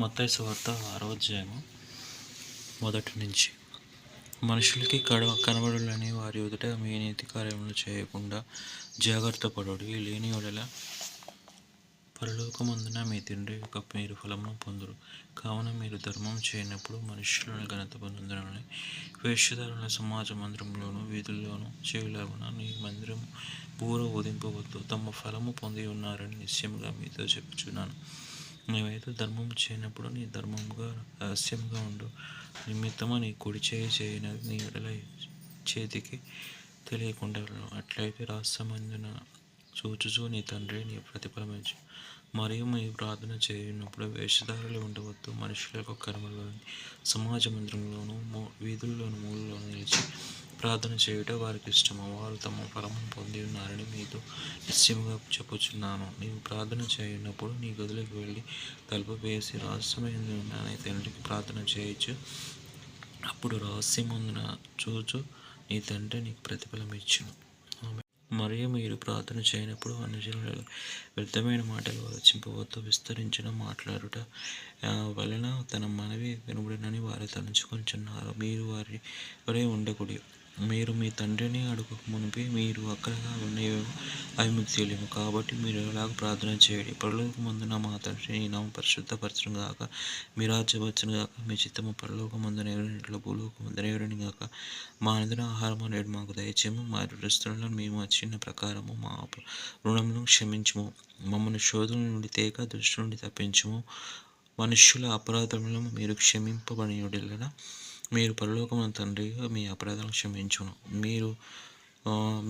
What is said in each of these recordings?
మత్తయి సువార్త 6వ అధ్యాయము మొదటి నుంచి. మనుషులకి కనబడులని వారి ఎదుట మీ నీతి కార్యములు చేయకుండా జాగ్రత్త పడుడి, లేని యెడల పరలోకమందున మీ తండ్రి యొక్క మీరు ఫలమును పొందురు. కావున మీరు ధర్మం చేయనప్పుడు మనుష్యులను ఘనత పొందుదరని వేషధారుల సమాజ మందిరంలోను వీధుల్లోనూ చేయలాగున నీ మందిరం బూర ఊదింపవద్దు, తమ ఫలము పొంది ఉన్నారని నిశ్చయముగా మీతో చెప్పుచున్నాను. నీవైతే ధర్మము చేయనప్పుడు నీ ధర్మముగా రహస్యముగా ఉండు నిమిత్తము నీ కుడి చేయి చేయనది నీ ఎడల చేతికి తెలియకుండా అట్లయితే రహస్యమందున చూచుచూ నీ తండ్రి నీ ప్రతిఫలమిచ్చు. మరియు మీరు ప్రార్థన చేయనప్పుడు వేషధారులు ఉండవద్దు, మనుషులకు కనబడని సమాజ మందిరంలోను వీధుల్లోను మూలలోను నిలిచి ప్రార్థన చేయుట వారికి ఇష్టము. వారు తమ ఫలమును పొంది ఉన్నారని మీతో నిశ్చయముగా చెప్పుచున్నాను. నీవు ప్రార్థన చేయనప్పుడు నీ గదిలోకి వెళ్ళి తలుపు వేసి రహస్యమందు ఉన్న నీ తండ్రికి ప్రార్థన చేయొచ్చు. అప్పుడు రహస్యమందున చూచు నీ తండ్రి నీకు ప్రతిఫలం ఇచ్చును. మరియు మీరు ప్రార్థన చేయనప్పుడు అన్యజనుల వ్యర్థమైన మాటలు ఆలోచింపవద్దు, విస్తరించిన మాట్లాడుట వలన తన మనవి వినబడినని వారు తలంచుకొనుచున్నారు. మీరు వారి వలె ఉండకూడదు. మీరు మీ తండ్రిని అడుగక మునిపే మీరు అక్కడగా ఉన్నవేమో అవి మీకు తెలియము. కాబట్టి మీరు ఎలాగ ప్రార్థన చేయండి: పరలోకమందున్న మా తండ్రి, నీ నామము పరిశుద్ధపరచును గాక, మీ రాజ్యం వచ్చును గాక, మీ చిత్తము పరలోకమందు నెరవేరునట్లు భూలోకమందు నెరవేరును గాక. మా అనుదిన ఆహారము నేడు మాకు దయచేయము. మా రుణస్థులను మేము చిన్న ప్రకారము మా రుణములను క్షమించుము. మమ్మల్ని శోధన నుండి తేక దుష్టు నుండి తప్పించుము. మనుష్యుల అపరాధములను మీరు క్షమింపబడిన యెడల మీరు పరలోకమందు తండ్రి మీ అపరాధాలను క్షమించును.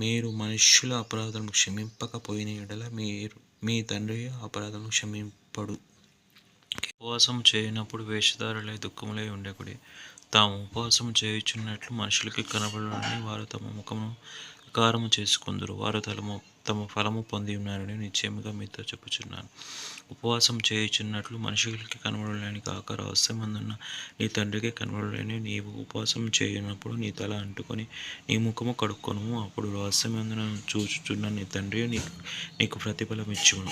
మీరు మనుష్యుల అపరాధాలను క్షమింపకపోయిన యెడల మీ తండ్రి అపరాధాలను క్షమింపడు. ఉపవాసం చేయనప్పుడు వేషధారులై దుఃఖములై ఉండకుడి, తాము ఉపవాసం చేయుచున్నట్లు మనుషులకి కనబడునని వారు తమ ముఖమును వికారము చేసుకొందురు. వారు తమ ఫలము పొంది ఉన్నారని నిశ్చయముగా మీతో చెప్పుచున్నాను. ఉపవాసం చేయుచున్నట్లు మనుషులకి కనబడులని కాక రహస్యమందున్న నీ తండ్రికి కనబడులని. నీవు ఉపవాసం చేయనప్పుడు నీ తల అంటుకొని నీ ముఖము కడుక్కొనుము. అప్పుడు రహస్యమందున చూచుచున్న నీ తండ్రి నీకు ప్రతిఫలం ఇచ్చును.